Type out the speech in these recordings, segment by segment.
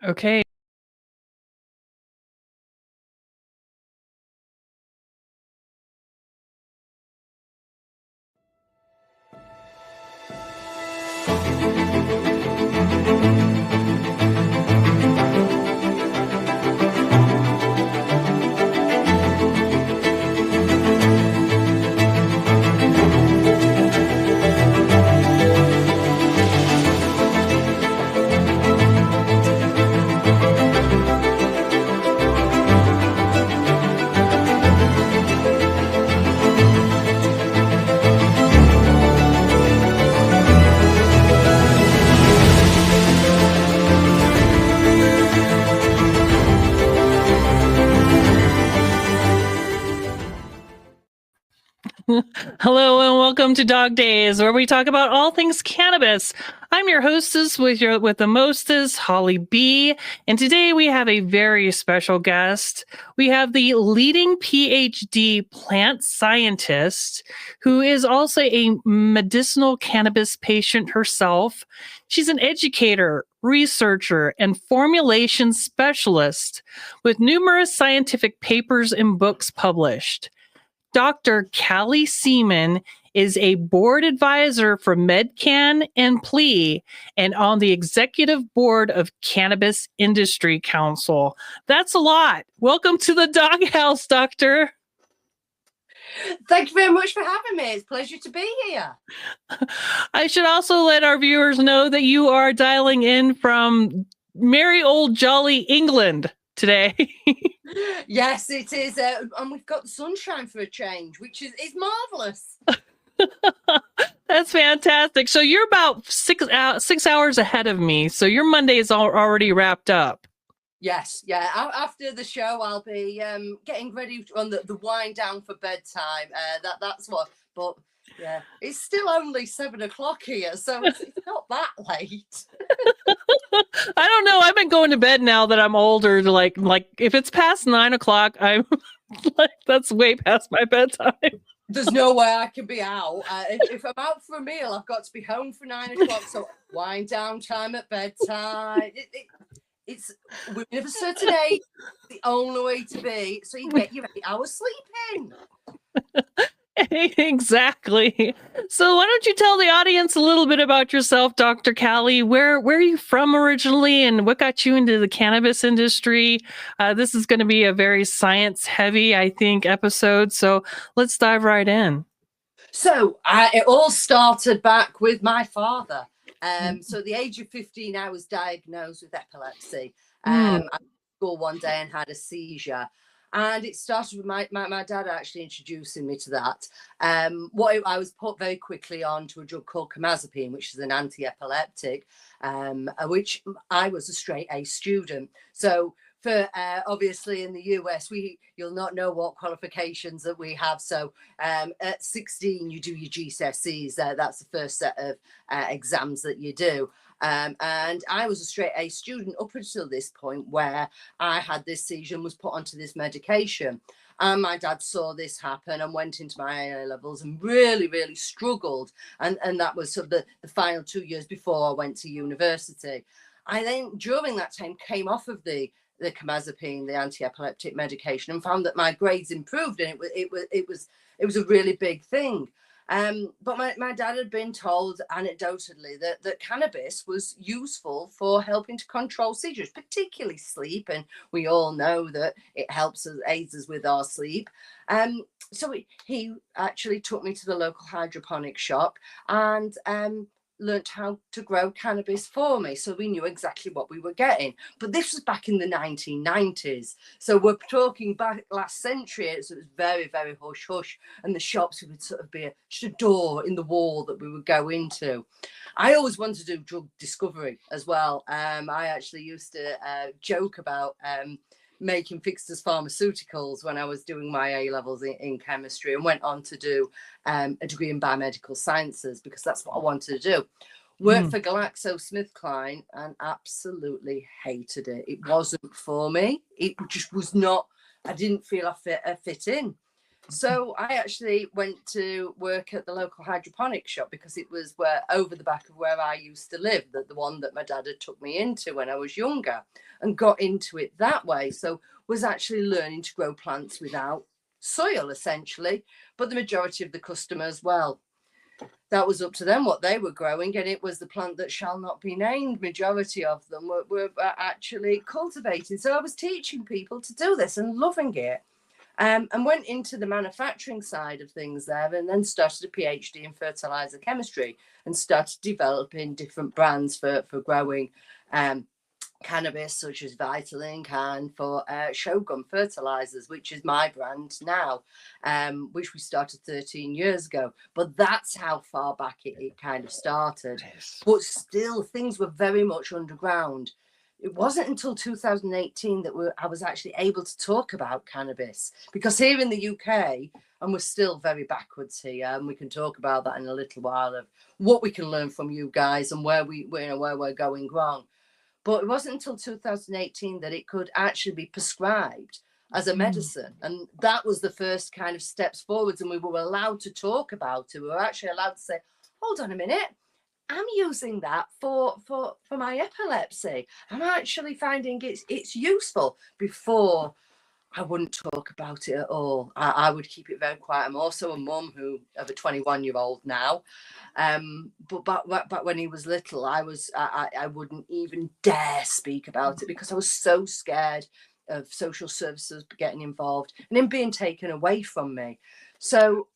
Okay. Hello and welcome to Dog Days, where we talk about all things cannabis. I'm your hostess with the mostest, Holly B, and today we have a very special guest. We have the leading PhD plant scientist, who is also a medicinal cannabis patient herself. She's an educator, researcher, and formulation specialist with numerous scientific papers and books published. Dr. Callie Seaman is a board advisor for MedCan and PLE and on the executive board of Cannabis Industry Council. That's a lot. Welcome to the Dawg Haas, Doctor. Thank you very much for having me. It's a pleasure to be here. I should also let our viewers know that you are dialing in from merry old jolly England today. Yes, it is. And we've got the sunshine for a change, which is marvelous. That's fantastic. So you're about 6 hours ahead of me. So your Monday is already wrapped up. Yes, yeah. After the show, I'll be getting ready on the wind down for bedtime. That's what. But yeah, it's still only 7 o'clock here, so it's not that late. I don't know. I've been going to bed now that I'm older. Like if it's past 9 o'clock, I'm like, that's way past my bedtime. There's no way I can be out. If I'm out for a meal, I've got to be home for 9 o'clock. So wind down time at bedtime. It's within a certain age, the only way to be. So you get your 8 hours sleep in. Exactly. So why don't you tell the audience a little bit about yourself, Dr. Callie? Where are you from originally, and what got you into the cannabis industry? This is going to be a very science-heavy, I think, episode. So let's dive right in. So it all started back with my father. So at the age of 15, I was diagnosed with epilepsy. I went to school one day and had a seizure. And it started with my dad actually introducing me to that. I was put very quickly on to a drug called carbamazepine, which is an anti-epileptic, which I was a straight A student. So for obviously in the US, you'll not know what qualifications that we have. So at 16, you do your GCSEs. That's the first set of exams that you do. And I was a straight A student up until this point where I had this seizure and was put onto this medication. And my dad saw this happen and went into my A levels and really, really struggled. And that was sort of the final 2 years before I went to university. I then, during that time, came off of the carbamazepine, the anti-epileptic medication, and found that my grades improved, and it was a really big thing. But my dad had been told anecdotally that cannabis was useful for helping to control seizures, particularly sleep, and we all know that it helps us, aids us with our sleep. So he actually took me to the local hydroponic shop and learnt how to grow cannabis for me, so we knew exactly what we were getting. But this was back in the 1990s, so we're talking back last century. So it was very, very hush hush, and the shops would sort of be just a door in the wall that we would go into. I always wanted to do drug discovery as well. I actually used to joke about making fixed pharmaceuticals when I was doing my A levels in chemistry, and went on to do a degree in biomedical sciences because that's what I wanted to do. Worked for GlaxoSmithKline and absolutely hated it. It wasn't for me. It just was not. I didn't feel I fit in. So I actually went to work at the local hydroponic shop because it was over the back of where I used to live, the one that my dad had took me into when I was younger, and got into it that way. So was actually learning to grow plants without soil, essentially. But the majority of the customers, well, that was up to them what they were growing, and it was the plant that shall not be named. Majority of them were actually cultivating. So I was teaching people to do this and loving it. And went into the manufacturing side of things there, and then started a PhD in fertilizer chemistry and started developing different brands for growing cannabis, such as Vitalink, and for Shogun fertilizers, which is my brand now, which we started 13 years ago. But that's how far back it kind of started. Nice. But still, things were very much underground. It wasn't until 2018 that I was actually able to talk about cannabis, because here in the UK, and we're still very backwards here, and we can talk about that in a little while of what we can learn from you guys and where we're going wrong. But it wasn't until 2018 that it could actually be prescribed as a medicine, and that was the first kind of steps forwards. And we were allowed to talk about it. We were actually allowed to say, "Hold on a minute. I'm using that for my epilepsy. I'm actually finding it's useful." Before, I wouldn't talk about it at all. I would keep it very quiet. I'm also a mum of a 21-year-old now. But back when he was little, I wouldn't even dare speak about it because I was so scared of social services getting involved and him being taken away from me. So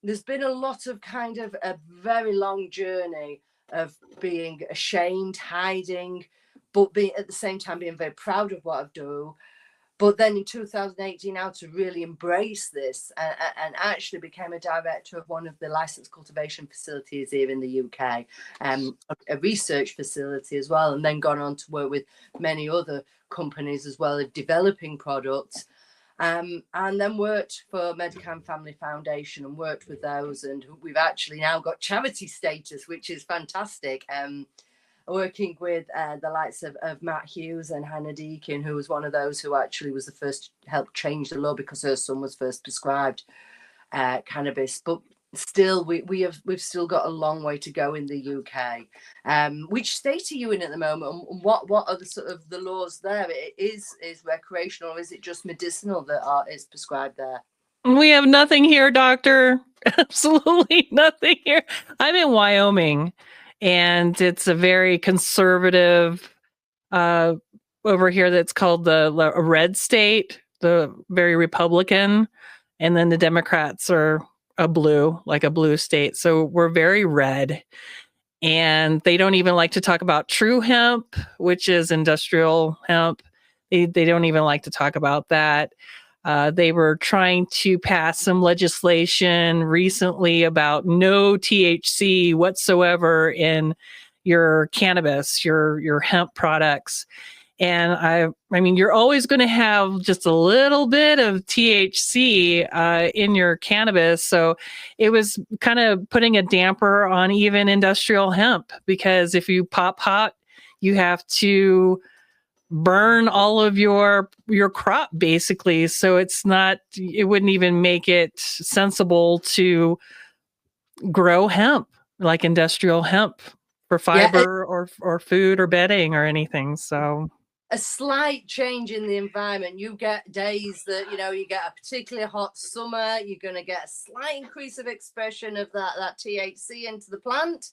there's been a lot of kind of a very long journey of being ashamed, hiding, but at the same time being very proud of what I've done. But then in 2018, now to really embrace this and actually became a director of one of the licensed cultivation facilities here in the UK, a research facility as well, and then gone on to work with many other companies as well of developing products. And then worked for Medicam Family Foundation and worked with those, and we've actually now got charity status, which is fantastic. Working with the likes of Matt Hughes and Hannah Deakin, who was one of those who actually was the first to help change the law because her son was first prescribed cannabis. But still, we've still got a long way to go in the UK. Which state are you in at the moment, and what are the sort of the laws there? Is recreational, or is it just medicinal that is prescribed there? We have nothing here, doctor. Absolutely nothing here. I'm in Wyoming, and it's a very conservative over here that's called the red state, the very Republican, and then the Democrats are a blue state. So we're very red, and they don't even like to talk about true hemp, which is industrial hemp. They don't even like to talk about that. They were trying to pass some legislation recently about no THC whatsoever in your cannabis, your hemp products. And I mean, you're always going to have just a little bit of THC in your cannabis. So it was kind of putting a damper on even industrial hemp, because if you pop pot, you have to burn all of your crop basically. So it wouldn't even make it sensible to grow hemp, like industrial hemp, for fiber or food or bedding or anything. So a slight change in the environment. You get days that, you get a particularly hot summer, you're going to get a slight increase of expression of that THC into the plant.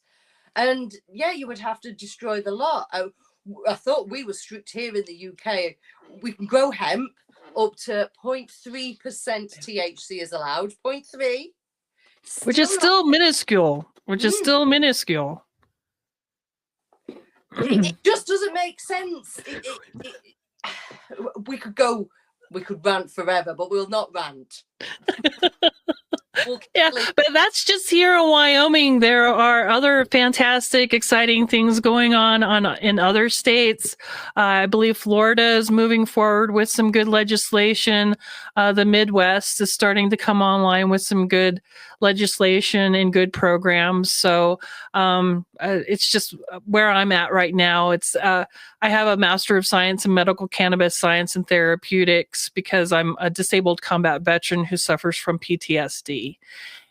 And you would have to destroy the lot. I thought we were strict here in the UK. We can grow hemp up to 0.3% THC is allowed. 0.3. Which is still minuscule. It just doesn't make sense. We could rant forever, but we'll not rant. Yeah, but that's just here in Wyoming. There are other fantastic, exciting things going on in other states. I believe Florida is moving forward with some good legislation. The Midwest is starting to come online with some good legislation and good programs. So it's just where I'm at right now. It's I have a Master of Science in Medical Cannabis Science and Therapeutics because I'm a disabled combat veteran who suffers from PTSD.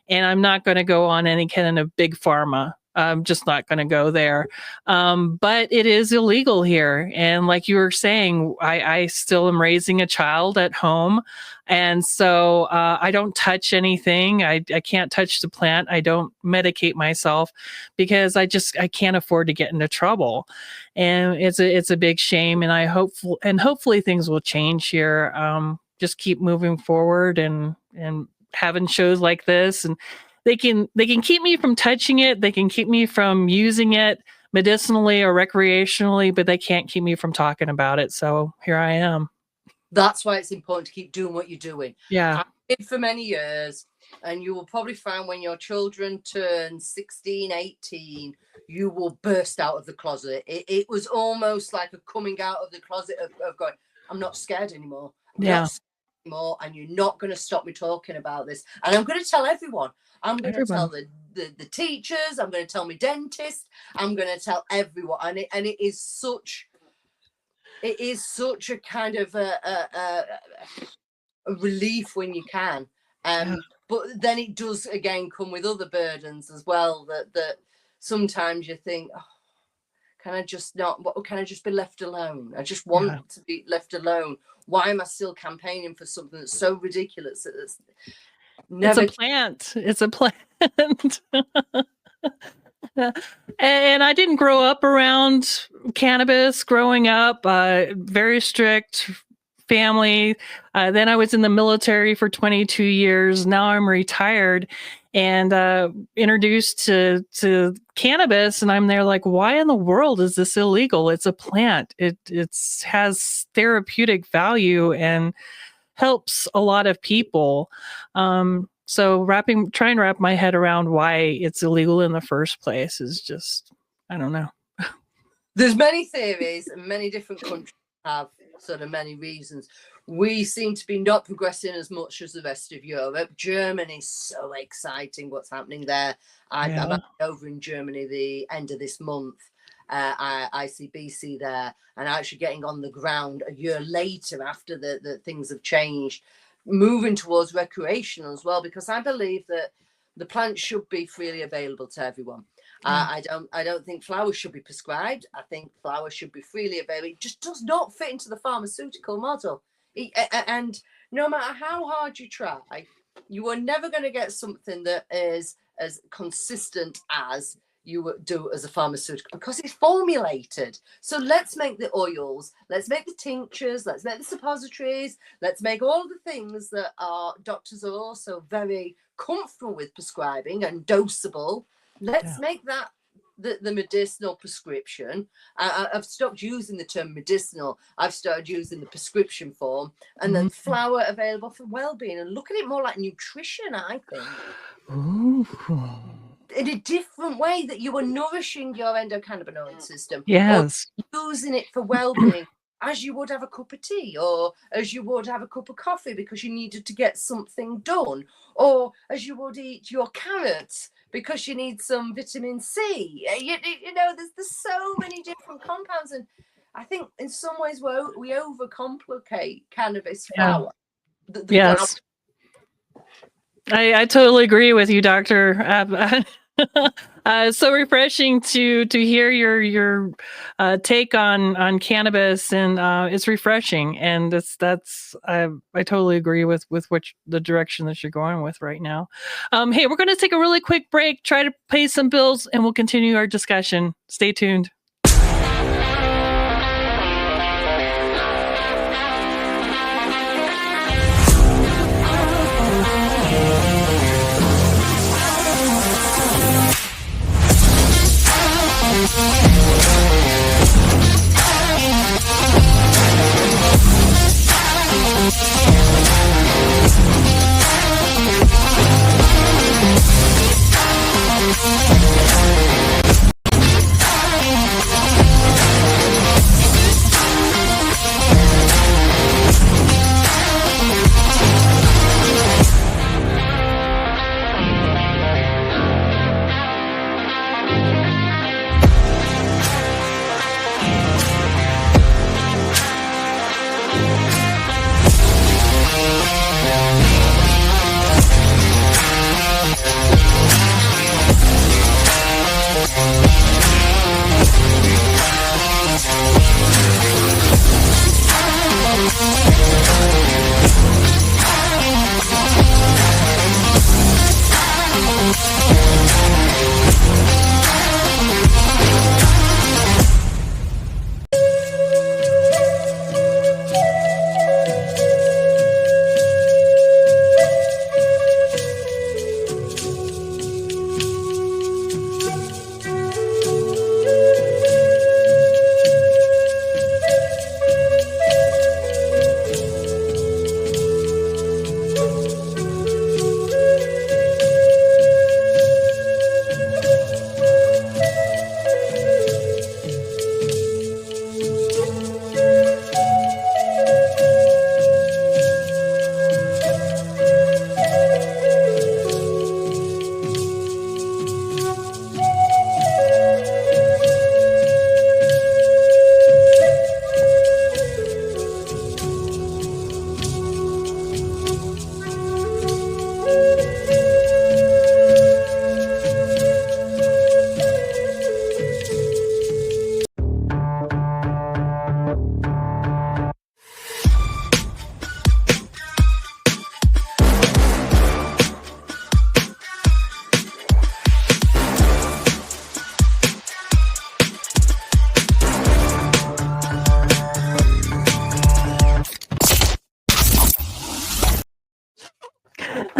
And I'm not going to go on any kind of big pharma. I'm just not going to go there. But it is illegal here. And like you were saying, I still am raising a child at home. And so I don't touch anything. I can't touch the plant. I don't medicate myself because I can't afford to get into trouble. And it's a big shame. And hopefully things will change here. Just keep moving forward and having shows like this, and they can keep me from touching it. They can keep me from using it medicinally or recreationally, but they can't keep me from talking about it. So here I am. That's why it's important to keep doing what you're doing. Yeah. I did for many years, and you will probably find when your children turn 16, 18, you will burst out of the closet. It was almost like a coming out of the closet of going, I'm not scared anymore. More, and you're not going to stop me talking about this, and I'm going to tell everyone. I'm going to tell the teachers, I'm going to tell my dentist, I'm going to tell everyone, and it is such a kind of a relief when you can, but then it does again come with other burdens as well, that sometimes you think, oh, can I just be left alone? I just want to be left alone. Why am I still campaigning for something that's so ridiculous? It's a plant. It's a plant. And I didn't grow up around cannabis growing up. Very strict family. Then I was in the military for 22 years. Now I'm retired and introduced to cannabis, and I'm there like, why in the world is this illegal? It's a plant. It has therapeutic value and helps a lot of people. So trying to wrap my head around why it's illegal in the first place is just, I don't know. There's many theories, and many different countries have sort of many reasons. We seem to be not progressing as much as the rest of Europe. Germany's so exciting what's happening there. I'm over in Germany the end of this month. ICBC there, and actually getting on the ground a year later after the things have changed, moving towards recreational as well, because I believe that the plant should be freely available to everyone. I don't think flowers should be prescribed. I think flowers should be freely available. It just does not fit into the pharmaceutical model. And no matter how hard you try, you are never going to get something that is as consistent as you would do as a pharmaceutical, because it's formulated. So let's make the oils, let's make the tinctures, let's make the suppositories, let's make all the things that our doctors are also very comfortable with prescribing and dosable. Let's make that the medicinal prescription. I've stopped using the term medicinal. I've started using the prescription form, and then flower available for well-being, and look at it more like nutrition, I think. Ooh. In a different way, that you are nourishing your endocannabinoid system. Yes. Or using it for well-being, as you would have a cup of tea, or as you would have a cup of coffee because you needed to get something done, or as you would eat your carrots because you need some vitamin C. You know, there's so many different compounds, and I think in some ways we overcomplicate cannabis flower. Yes. I totally agree with you, Doctor. So refreshing to hear your take on cannabis, and it's refreshing, and I totally agree with the direction that you're going with right now. Hey, we're going to take a really quick break, try to pay some bills, and we'll continue our discussion. Stay tuned.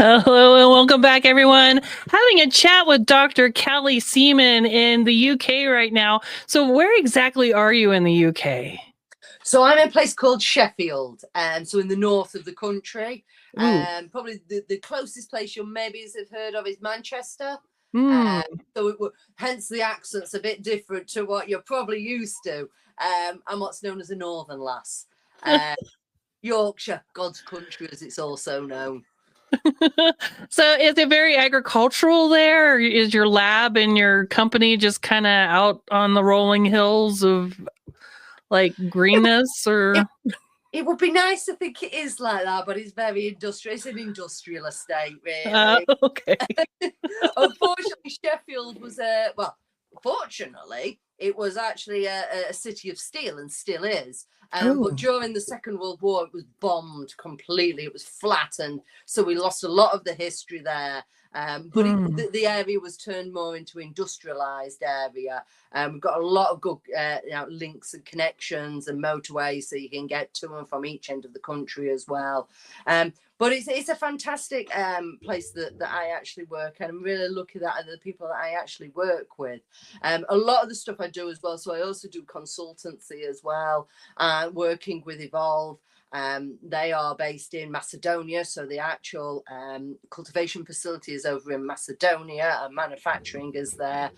Hello and welcome back, everyone. Having a chat with Dr. Callie Seaman in the UK right now. So, where exactly are you in the UK? So I'm in a place called Sheffield, so in the north of the country. Ooh. Probably the closest place you'll maybe have heard of is Manchester. Mm. Hence the accent's a bit different to what you're probably used to. I'm what's known as a northern lass. Yorkshire, God's country, as it's also known. So, is it very agricultural there? Or is your lab and your company just kind of out on the rolling hills of like greenness or? It would be nice to think it is like that, but it's very industrial. It's an industrial estate, really. Okay. Unfortunately, Sheffield was fortunately, it was actually a city of steel and still is. But during the Second World War, it was bombed completely. It was flattened. So we lost a lot of the history there. The area was turned more into industrialized area. We've got a lot of good links and connections and motorways, so you can get to and from each end of the country as well. But it's a fantastic place that I actually work, and I'm really lucky that the people that I actually work with. A lot of the stuff I do as well. So I also do consultancy as well, working with EVOLV. They are based in Macedonia, so the actual cultivation facility is over in Macedonia, and manufacturing is there.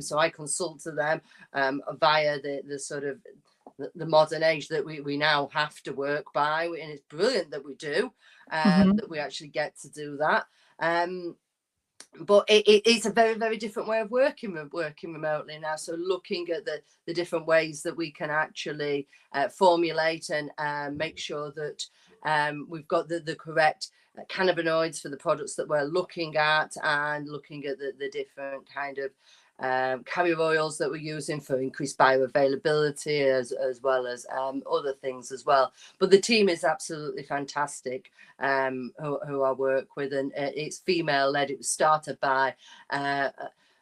So I consult to them via the sort of the modern age that we now have to work by, and it's brilliant that we do, that we actually get to do that. But it's a very, very different way of working remotely now. So looking at the different ways that we can actually formulate and make sure that we've got the correct cannabinoids for the products that we're looking at, and looking at the different kind of carrier oils that we're using for increased bioavailability, as well as other things as well. But the team is absolutely fantastic, who I work with, and it's female led. It was started by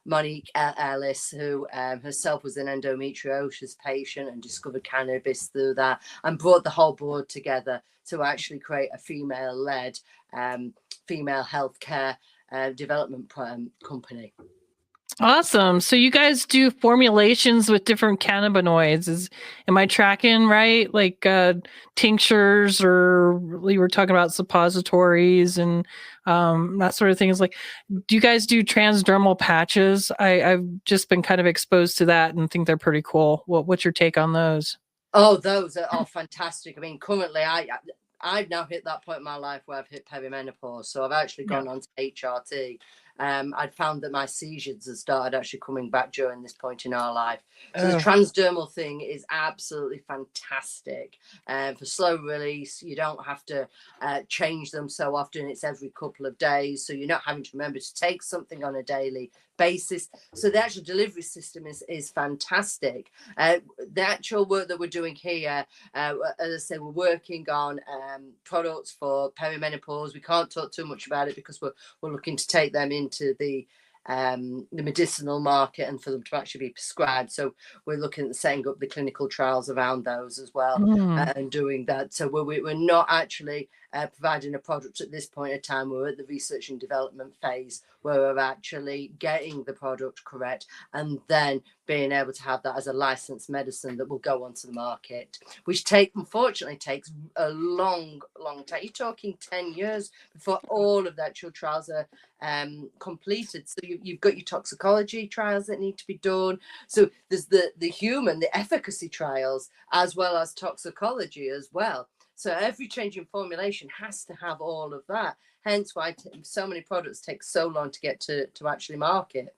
Monique Ellis, who herself was an endometriosis patient and discovered cannabis through that, and brought the whole board together to actually create a female led female healthcare development company. Awesome. So you guys do formulations with different cannabinoids. Am I tracking right? Like tinctures, or we were talking about suppositories and that sort of thing. Is like, do you guys do transdermal patches? I've just been kind of exposed to that and think they're pretty cool. What's your take on those? Oh, those are fantastic. I mean, currently I've now hit that point in my life where I've hit perimenopause, so I've actually gone on to HRT. I'd found that my seizures had started actually coming back during this point in our life. So the transdermal thing is absolutely fantastic. For slow release, you don't have to change them so often. It's every couple of days, so you're not having to remember to take something on a daily basis. So the actual delivery system is fantastic. The actual work that we're doing here, as I say, we're working on products for perimenopause. We can't talk too much about it because we're looking to take them into the medicinal market and for them to actually be prescribed. So we're looking at setting up the clinical trials around those as well, and doing that. So we're not actually providing a product at this point in time. We're at the research and development phase, where we're actually getting the product correct and then being able to have that as a licensed medicine that will go onto the market, which unfortunately takes a long time. You're talking 10 years before all of the actual trials are completed. So you've got your toxicology trials that need to be done. So there's the human, the efficacy trials, as well as toxicology as well. So every change in formulation has to have all of that. Hence why so many products take so long to get to actually market.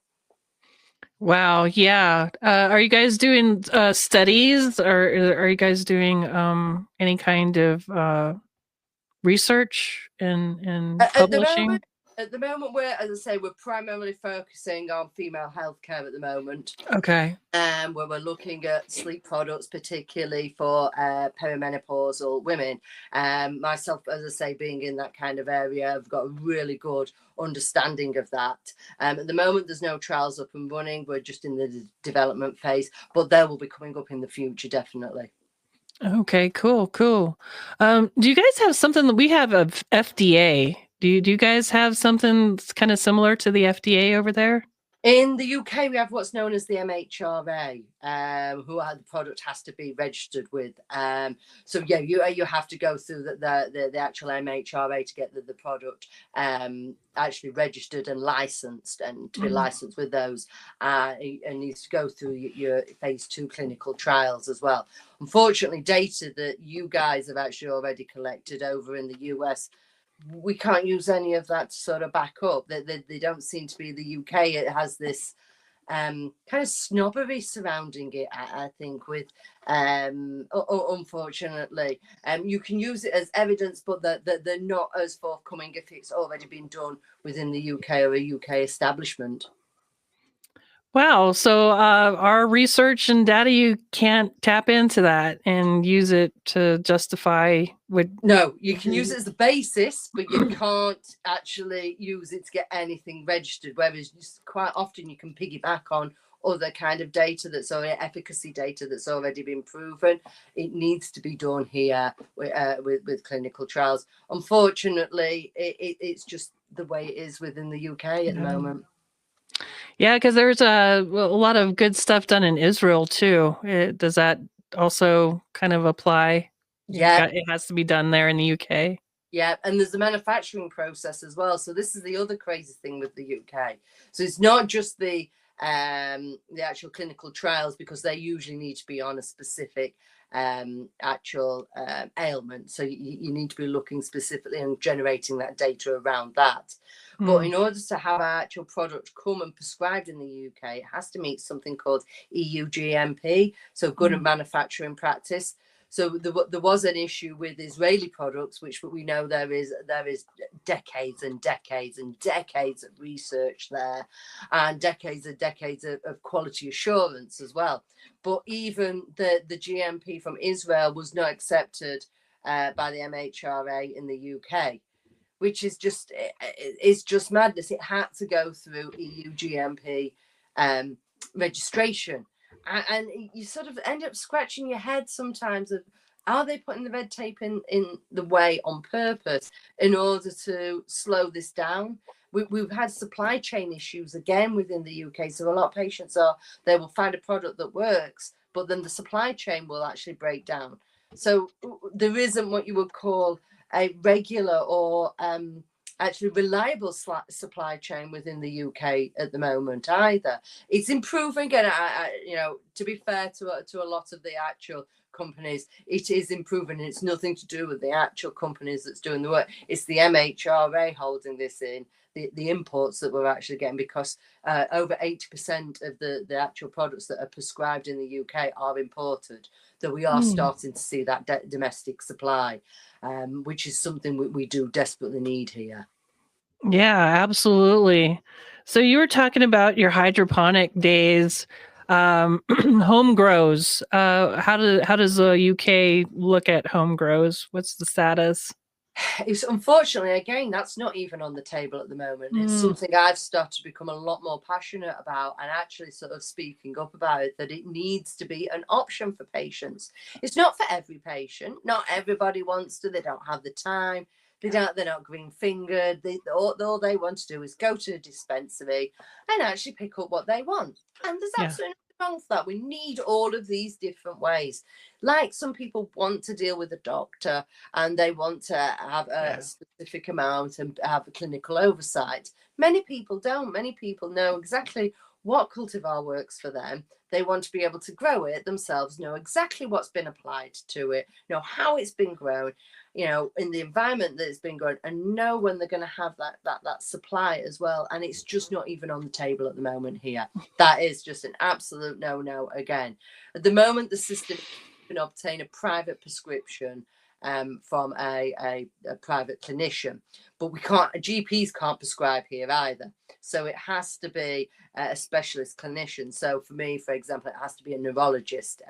Wow. Yeah. Are you guys doing studies, or are you guys doing any kind of research and publishing? At the moment, as I say, we're primarily focusing on female healthcare at the moment. Okay. Where we're looking at sleep products, particularly for perimenopausal women. Myself, as I say, being in that kind of area, I've got a really good understanding of that. At the moment, there's no trials up and running. We're just in the development phase, but they will be coming up in the future, definitely. Okay, cool. Do you guys have something that we have of FDA? Do you guys have something that's kind of similar to the FDA over there? In the UK, we have what's known as the MHRA, who the product has to be registered with. So yeah, you have to go through the actual MHRA to get the product actually registered and licensed, and to be licensed with those, and needs to go through your phase 2 clinical trials as well. Unfortunately, data that you guys have actually already collected over in the US, we can't use any of that to sort of back up. They don't seem to be the UK. It has this kind of snobbery surrounding it, I think, with unfortunately. You can use it as evidence, but they're not as forthcoming if it's already been done within the UK or a UK establishment. Wow. So our research and data, you can't tap into that and use it to justify what. No, you can use it as the basis, but you can't actually use it to get anything registered. Whereas quite often you can piggyback on other kind of data that's already efficacy data that's already been proven. It needs to be done here with clinical trials. Unfortunately, it's just the way it is within the UK at the moment. Yeah, because there's a lot of good stuff done in Israel too. Does that also kind of apply? Yeah. It has to be done there in the UK. Yeah, and there's the manufacturing process as well. So this is the other crazy thing with the UK. So it's not just the actual clinical trials, because they usually need to be on a specific actual ailment. So you need to be looking specifically and generating that data around that. But in order to have our actual product come and prescribed in the UK, it has to meet something called EU GMP, so good at manufacturing practice. So there was an issue with Israeli products, which we know there is decades and decades and decades of research there, and decades of quality assurance as well. But even the GMP from Israel was not accepted by the MHRA in the UK, which is just madness. It had to go through EU GMP registration. And you sort of end up scratching your head sometimes of, are they putting the red tape in the way on purpose in order to slow this down? We've had supply chain issues again within the UK. So a lot of patients they will find a product that works, but then the supply chain will actually break down. So there isn't what you would call a regular or actually reliable supply chain within the UK at the moment either. It's improving, and to be fair to a lot of the actual companies, it is improving, and it's nothing to do with the actual companies that's doing the work. It's the MHRA holding this in, the imports that we're actually getting, because over 80% of the actual products that are prescribed in the UK are imported. So we are starting to see that domestic supply, which is something we do desperately need here. Yeah, absolutely. So you were talking about your hydroponic days, home grows. How does the UK look at home grows? What's the status? It's unfortunately, again, that's not even on the table at the moment. It's something I've started to become a lot more passionate about, and actually sort of speaking up about it, that it needs to be an option for patients. It's not for every patient. Not everybody wants to. They don't have the time. They're not green fingered. All they want to do is go to a dispensary and actually pick up what they want. And there's absolutely nothing wrong with that. We need all of these different ways. Like some people want to deal with a doctor and they want to have a specific amount and have a clinical oversight. Many people don't. Many people know exactly what cultivar works for them. They want to be able to grow it themselves, know exactly what's been applied to it, know how it's been grown, in the environment that it's been grown, and know when they're going to have that supply as well. And it's just not even on the table at the moment here. That is just an absolute no again. At the moment, the system can obtain a private prescription from a private clinician, but GPs can't prescribe here either. So it has to be a specialist clinician. So for me, for example, it has to be a neurologist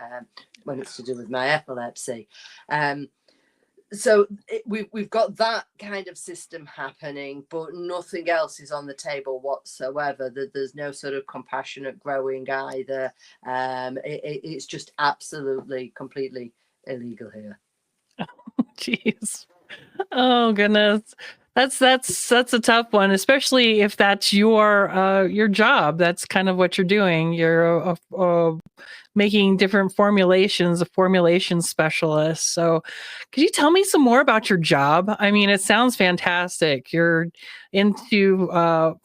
when it's to do with my epilepsy. So we've got that kind of system happening, but nothing else is on the table whatsoever. There's no sort of compassionate growing either. It's just absolutely, completely illegal here. Jeez. Oh, goodness. That's a tough one, especially if that's your job. That's kind of what you're doing. You're making different formulations, a formulation specialist. So, could you tell me some more about your job? I mean, it sounds fantastic. You're into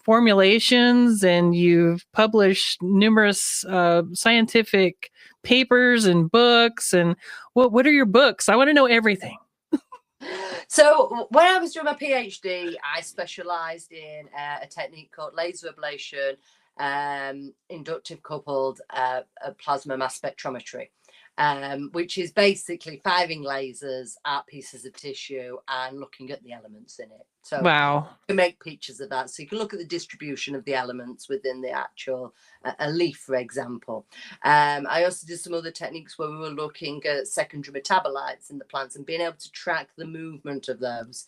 formulations, and you've published numerous scientific papers and books. And what are your books? I want to know everything. So when I was doing my PhD, I specialised in a technique called laser ablation, inductive coupled plasma mass spectrometry, which is basically firing lasers at pieces of tissue and looking at the elements in it. So Wow. you can make pictures of that. So you can look at the distribution of the elements within the actual a leaf, for example. I also did some other techniques where we were looking at secondary metabolites in the plants and being able to track the movement of those.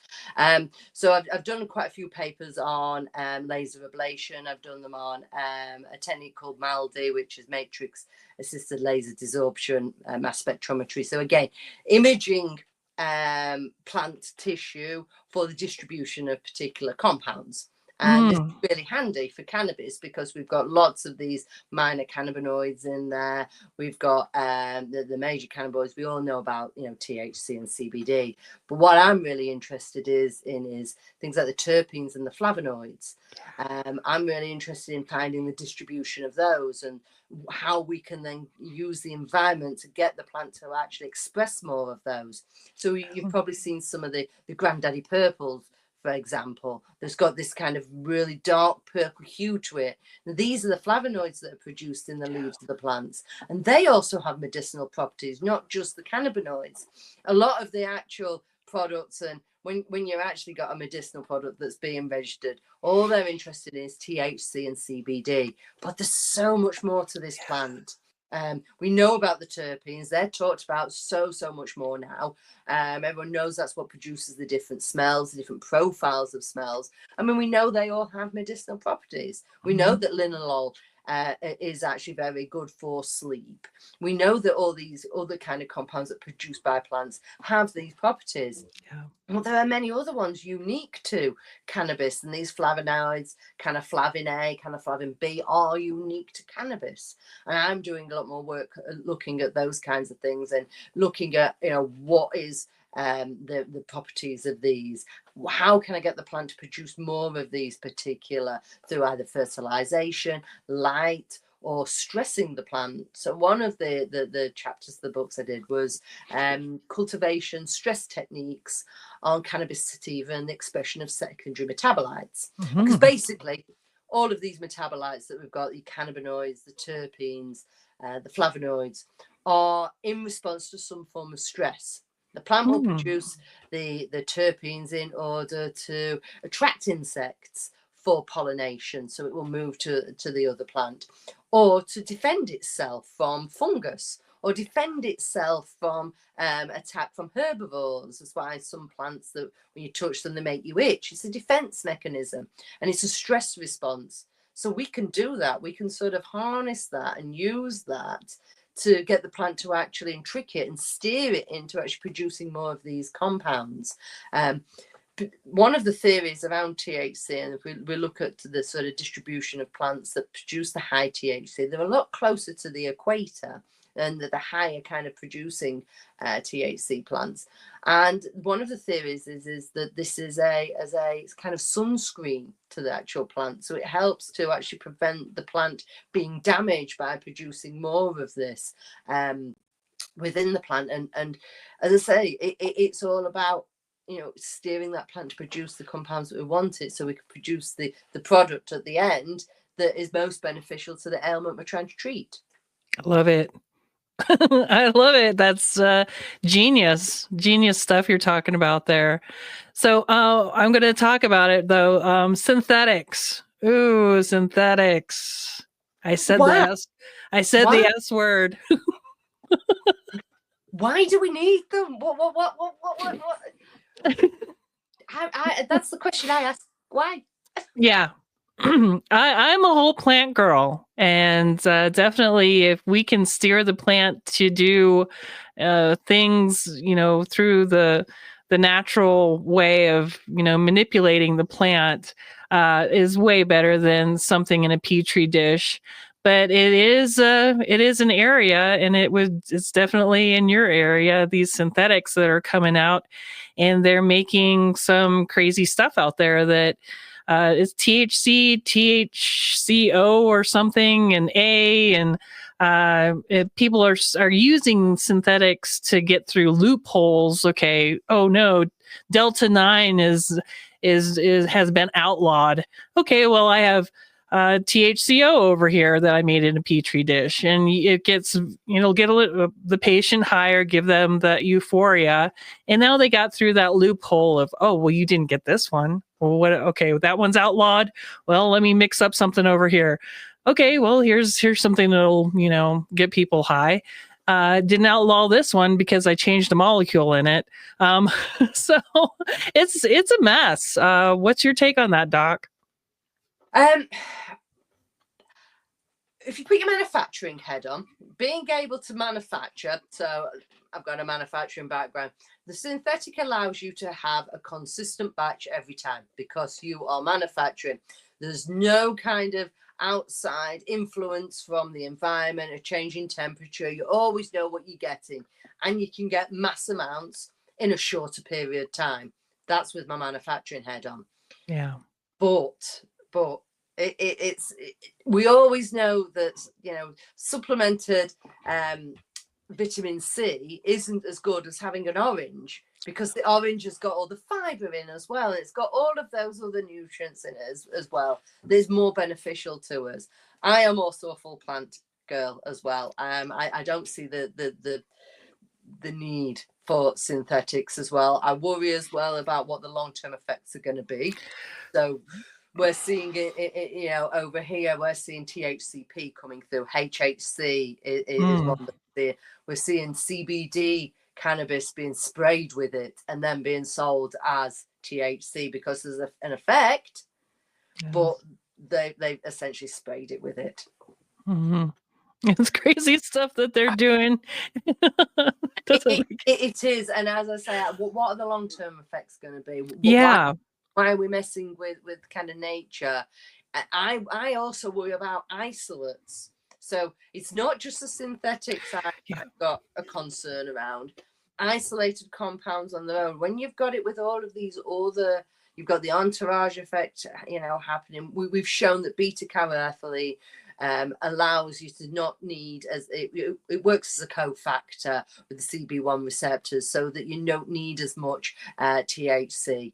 So I've done quite a few papers on laser ablation. I've done them on a technique called MALDI, which is matrix assisted laser desorption mass spectrometry. So again, imaging plant tissue for the distribution of particular compounds. And this is really handy for cannabis because we've got lots of these minor cannabinoids in there. We've got the major cannabinoids we all know about, THC and CBD. But what I'm really interested in is things like the terpenes and the flavonoids. I'm really interested in finding the distribution of those and how we can then use the environment to get the plant to actually express more of those. So you've probably seen some of the granddaddy purples, for example. There's got this kind of really dark purple hue to it. Now, these are the flavonoids that are produced in the leaves of the plants, and they also have medicinal properties, not just the cannabinoids. A lot of the actual products, and when you've actually got a medicinal product that's being registered, all they're interested in is THC and CBD. But there's so much more to this plant. We know about the terpenes. They're talked about so much more now. Everyone knows that's what produces the different smells, the different profiles of smells. I mean, we know they all have medicinal properties. We know that linalool is actually very good for sleep. We know that all these other kind of compounds that are produced by plants have these properties. Yeah. Well, there are many other ones unique to cannabis, and these flavonoids, flavin A, flavin B, are unique to cannabis. And I'm doing a lot more work looking at those kinds of things and looking at, what is the properties of these. How can I get the plant to produce more of these particular through either fertilization, light, or stressing the plant? So one of the chapters of the books I did was cultivation stress techniques on cannabis sativa and the expression of secondary metabolites. Because basically all of these metabolites that we've got, the cannabinoids, the terpenes, the flavonoids, are in response to some form of stress. The plant will produce the terpenes in order to attract insects for pollination, so it will move to the other plant, or to defend itself from fungus, or defend itself from attack from herbivores. That's why some plants, that when you touch them, they make you itch. It's a defense mechanism, and it's a stress response. So we can do that. We can sort of harness that and use that to get the plant to actually trick it and steer it into actually producing more of these compounds. One of the theories around THC, and if we look at the sort of distribution of plants that produce the high THC, they're a lot closer to the equator and the higher kind of producing THC plants. And one of the theories is that this is as a kind of sunscreen to the actual plant. So it helps to actually prevent the plant being damaged by producing more of this within the plant. And as I say, it's all about steering that plant to produce the compounds that we wanted, so we can produce the product at the end that is most beneficial to the ailment we're trying to treat. I love it. I love it. That's genius stuff you're talking about there. So I'm going to talk about it though. Synthetics. Ooh, synthetics. I said the S word. Why do we need them? What? That's the question I ask. Why? Yeah. I'm a whole plant girl, and definitely if we can steer the plant to do things, through the the natural way of, manipulating the plant is way better than something in a petri dish. But it is an area, and it's definitely in your area, these synthetics that are coming out, and they're making some crazy stuff out there that is THC, THCO or something, and A, and people are using synthetics to get through loopholes. Okay, oh no, Delta 9 is has been outlawed. Okay, well, I have THCO over here that I made in a petri dish, and it'll get the patient higher, give them that euphoria, and now they got through that loophole of, oh, well, you didn't get this one. Well, what? Okay, that one's outlawed. Well, let me mix up something over here. Okay, well, here's something that'll get people high. Didn't outlaw this one because I changed the molecule in it. So it's a mess. What's your take on that, Doc? If you put your manufacturing head on, being able to manufacture, so I've got a manufacturing background, the synthetic allows you to have a consistent batch every time because you are manufacturing. There's no kind of outside influence from the environment, a change in temperature. You always know what you're getting, and you can get mass amounts in a shorter period of time. That's with my manufacturing head on. Yeah. But we always know that supplemented vitamin C isn't as good as having an orange, because the orange has got all the fiber in as well. It's got all of those other nutrients in it as well. There's more beneficial to us. I am also a full plant girl as well. I don't see the need for synthetics as well. I worry as well about what the long-term effects are going to be. So we're seeing it, over here, we're seeing THCP coming through. HHC is one that we're seeing CBD cannabis being sprayed with it and then being sold as THC because there's an effect, but they've essentially sprayed it with it. Mm-hmm. It's crazy stuff that they're doing. It is, and as I say, what are the long-term effects going to be? Why are we messing with kind of nature? I also worry about isolates. So it's not just the synthetics I've got a concern around. Isolated compounds on their own. When you've got it with all of these other, you've got the entourage effect, happening. We've shown that beta-carothylene allows you to not need, as it works as a cofactor with the CB1 receptors, so that you don't need as much THC.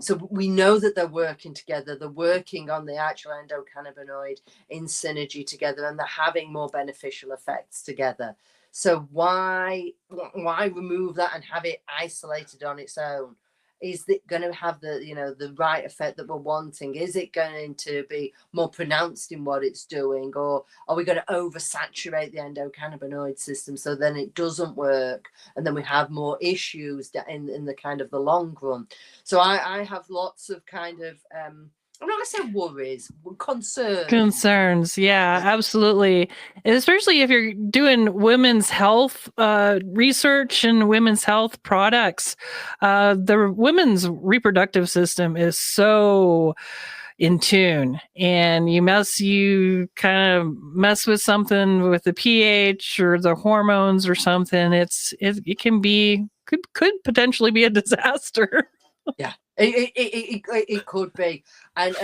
So we know that they're working together. They're working on the actual endocannabinoid in synergy together, and they're having more beneficial effects together. So why remove that and have it isolated on its own? Is it going to have the right effect that we're wanting? Is it going to be more pronounced in what it's doing, or are we going to oversaturate the endocannabinoid system so then it doesn't work, and then we have more issues in the kind of the long run? So I have lots of kind of I'm not going to say worries, concerns. Yeah, absolutely. And especially if you're doing women's health research and women's health products. The women's reproductive system is so in tune, and you kind of mess with something with the pH or the hormones or something. It can be could potentially be a disaster. Yeah. It could be, and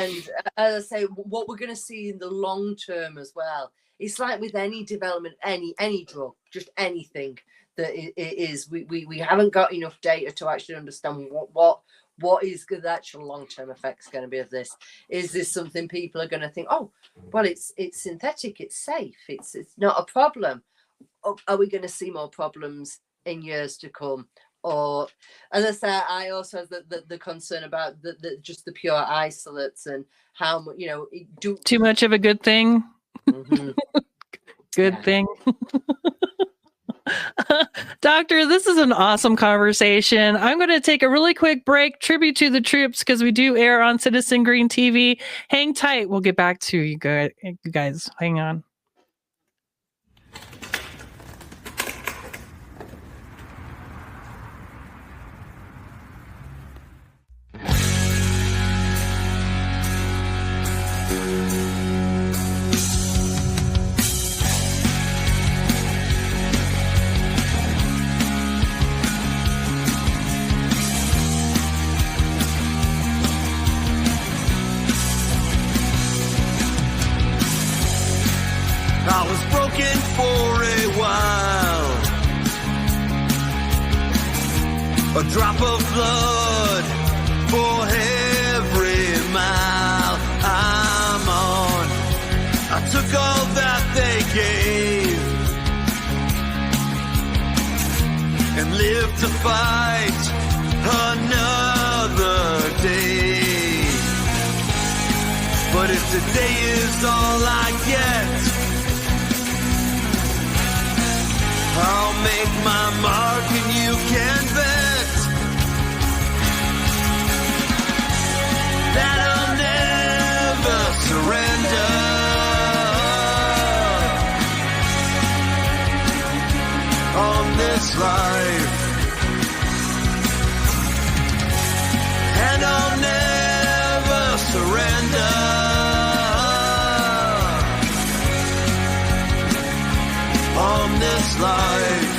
as I say, what we're going to see in the long term as well. It's like with any development, any drug, just anything that it is. We haven't got enough data to actually understand what is the actual long term effects going to be of this. Is this something people are going to think, oh, well, it's synthetic, it's safe, it's not a problem? Are we going to see more problems in years to come? Or, as I say, I also have the concern about just the pure isolates and how much, too much of a good thing. Mm-hmm. Good thing. Doctor, this is an awesome conversation. I'm going to take a really quick break, tribute to the troops, because we do air on Citizen Green TV. Hang tight. We'll get back to you guys. Hang on. a drop of blood for every mile I'm on. I took all that they gave and lived to fight another day. But if today is all I get, I'll make my mark and you can bet that I'll never surrender. On this life, and I'll never surrender. On this life,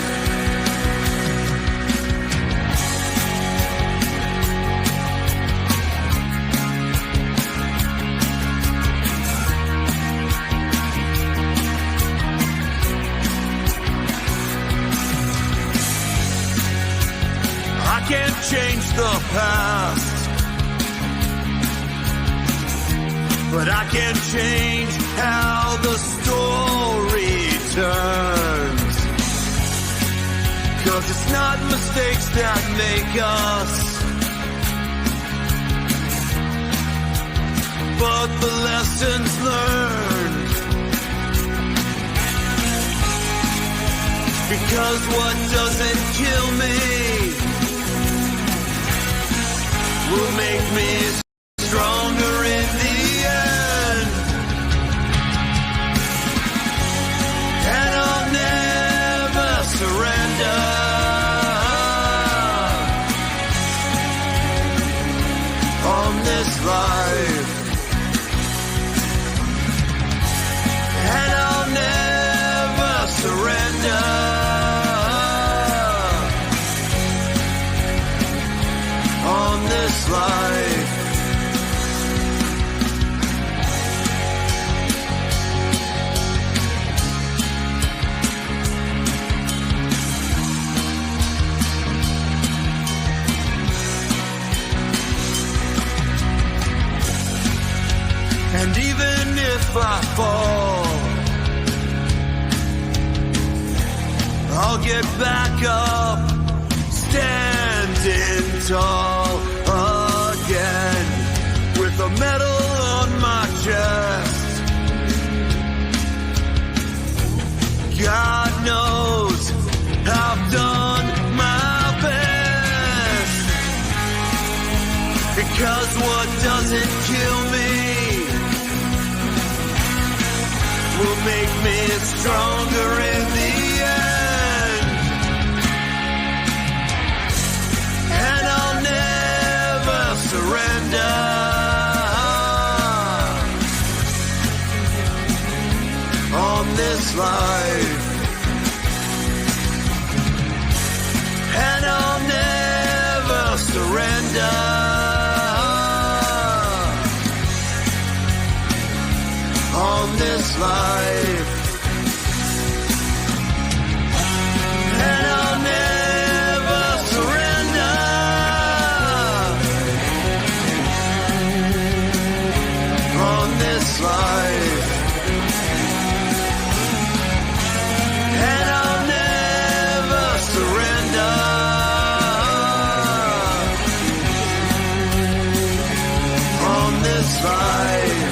I can't change the past, but I can change how the story turns. 'Cause it's not mistakes that make us, but the lessons learned. Because what doesn't kill me will make me stronger in the end. And I'll never surrender. On this life, and I'll never surrender. On this life, and even if I fall, I'll get back up, standing tall again, with a medal on my chest. God knows I've done my best, because what doesn't kill me will make me stronger in the end. And I'll never surrender. On this life, and I'll never surrender. On this life, and I'll never surrender. On this life, and I'll never surrender. On this life.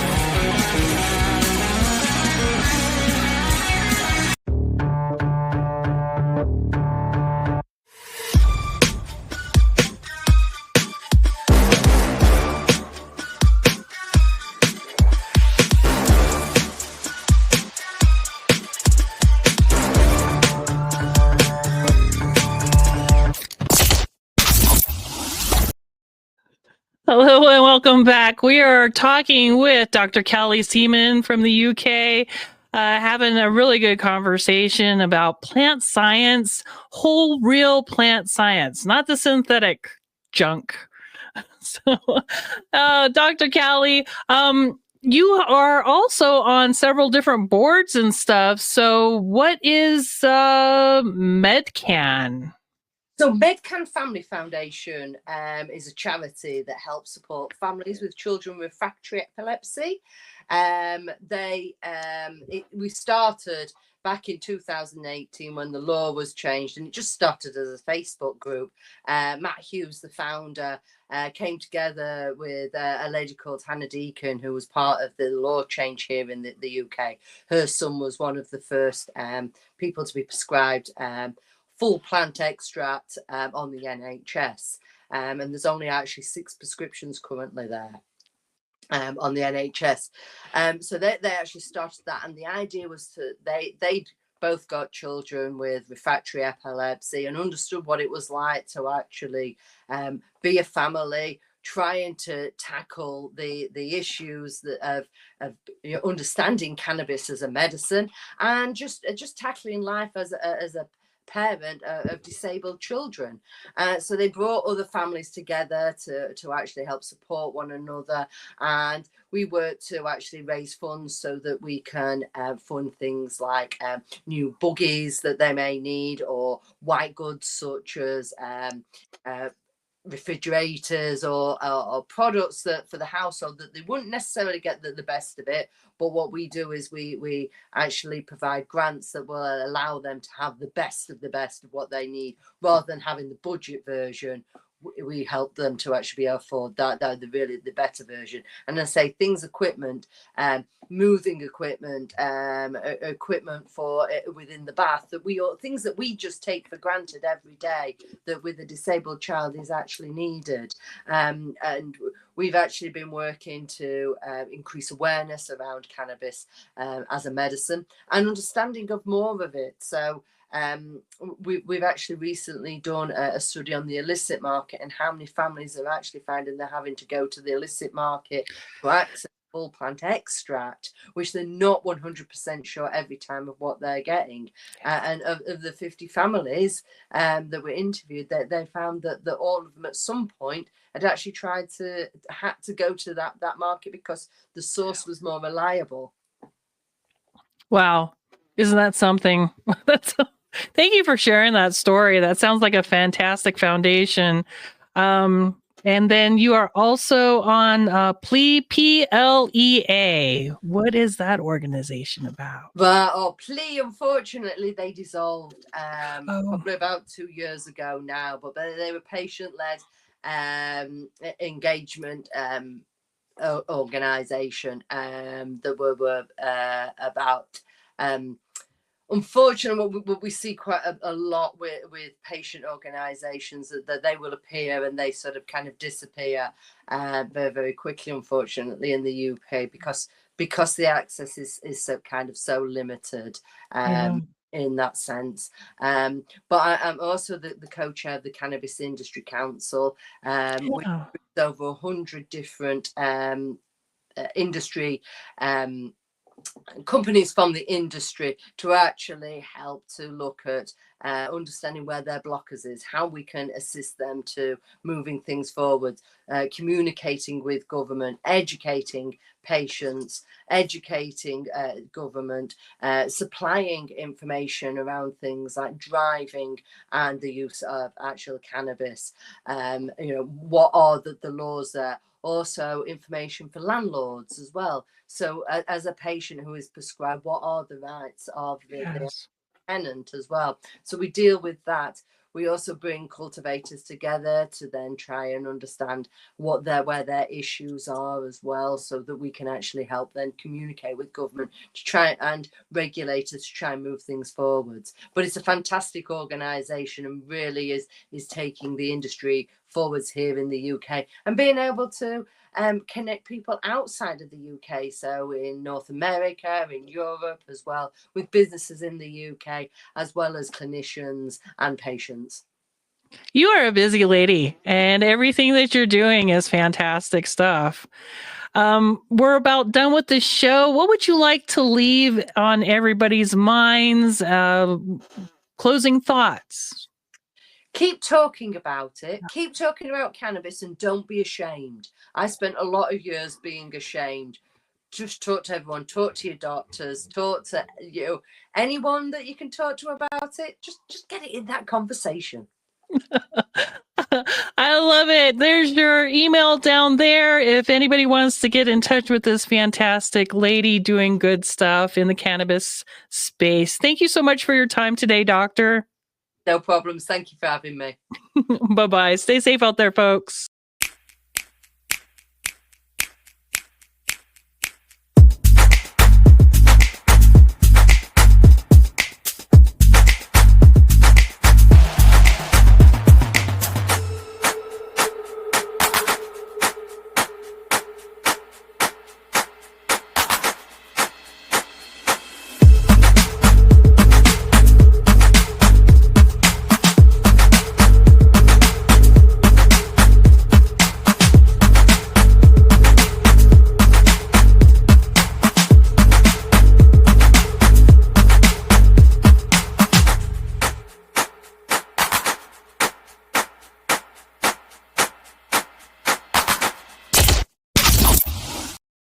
Hello and welcome back. We are talking with Dr. Callie Seaman from the UK, having a really good conversation about plant science, whole real plant science, not the synthetic junk. So, Dr. Callie, you are also on several different boards and stuff. So what is MedCan? So Medcan Family Foundation is a charity that helps support families with children with refractory epilepsy. We started back in 2018 when the law was changed, and it just started as a Facebook group. Matt Hughes, the founder, came together with a lady called Hannah Deacon, who was part of the law change here in the UK. Her son was one of the first people to be prescribed full plant extract on the NHS. And there's only actually 6 prescriptions currently there on the NHS. So they actually started that. And the idea was they'd both got children with refractory epilepsy and understood what it was like to actually be a family, trying to tackle the issues of understanding cannabis as a medicine, and just tackling life as a parent of disabled children. So they brought other families together to actually help support one another, and we work to actually raise funds so that we can fund things like new buggies that they may need, or white goods such as refrigerators or products that for the household that they wouldn't necessarily get the best of it. But what we do is we actually provide grants that will allow them to have the best of what they need, rather than having the budget version. We help them to actually be able to afford that the better version. And I say things, equipment, moving equipment, equipment for within the bath, things that we just take for granted every day, that with a disabled child is actually needed. And we've actually been working to increase awareness around cannabis as a medicine, and understanding of more of it. So we've actually recently done a study on the illicit market, and how many families are actually finding they're having to go to the illicit market to access full plant extract, which they're not 100% sure every time of what they're getting. And of the 50 families that were interviewed, they found that all of them at some point had actually had to go to that market because the source was more reliable. Wow. Isn't that something? Thank you for sharing that story. That sounds like a fantastic foundation. And then you are also on PLEA. What is that organization about? Well, PLEA, unfortunately, they dissolved probably about 2 years ago now, but they were patient-led engagement organisation that were about... Unfortunately, what we see quite a lot with patient organisations, that they will appear and they sort of kind of disappear very, very quickly, unfortunately, in the UK, because the access is so limited in that sense. But I'm also the co-chair of the Cannabis Industry Council, with over 100 different industry companies from the industry, to actually help to look at understanding where their blockers is, how we can assist them to moving things forward, communicating with government, educating patients, educating government, supplying information around things like driving and the use of actual cannabis. What are the laws there? Also information for landlords as well. So as a patient who is prescribed, what are the rights of the tenant as well? So we deal with that. We also bring cultivators together to then try and understand where their issues are as well, so that we can actually help then communicate with government to try, and regulators, to try and move things forwards. But it's a fantastic organisation, and really is taking the industry forwards here in the UK, and being able to connect people outside of the UK, so in North America, in Europe as well, with businesses in the UK, as well as clinicians and patients. You are a busy lady, and everything that you're doing is fantastic stuff. We're about done with the show. What would you like to leave on everybody's minds? Closing thoughts. Keep talking about it. Keep talking about cannabis, and don't be ashamed. I spent a lot of years being ashamed. Just talk to everyone. Talk to your doctors. Talk to anyone that you can talk to about it. Just get it in that conversation. I love it. There's your email down there. If anybody wants to get in touch with this fantastic lady doing good stuff in the cannabis space. Thank you so much for your time today, Doctor. No problems. Thank you for having me. Bye-bye. Stay safe out there, folks.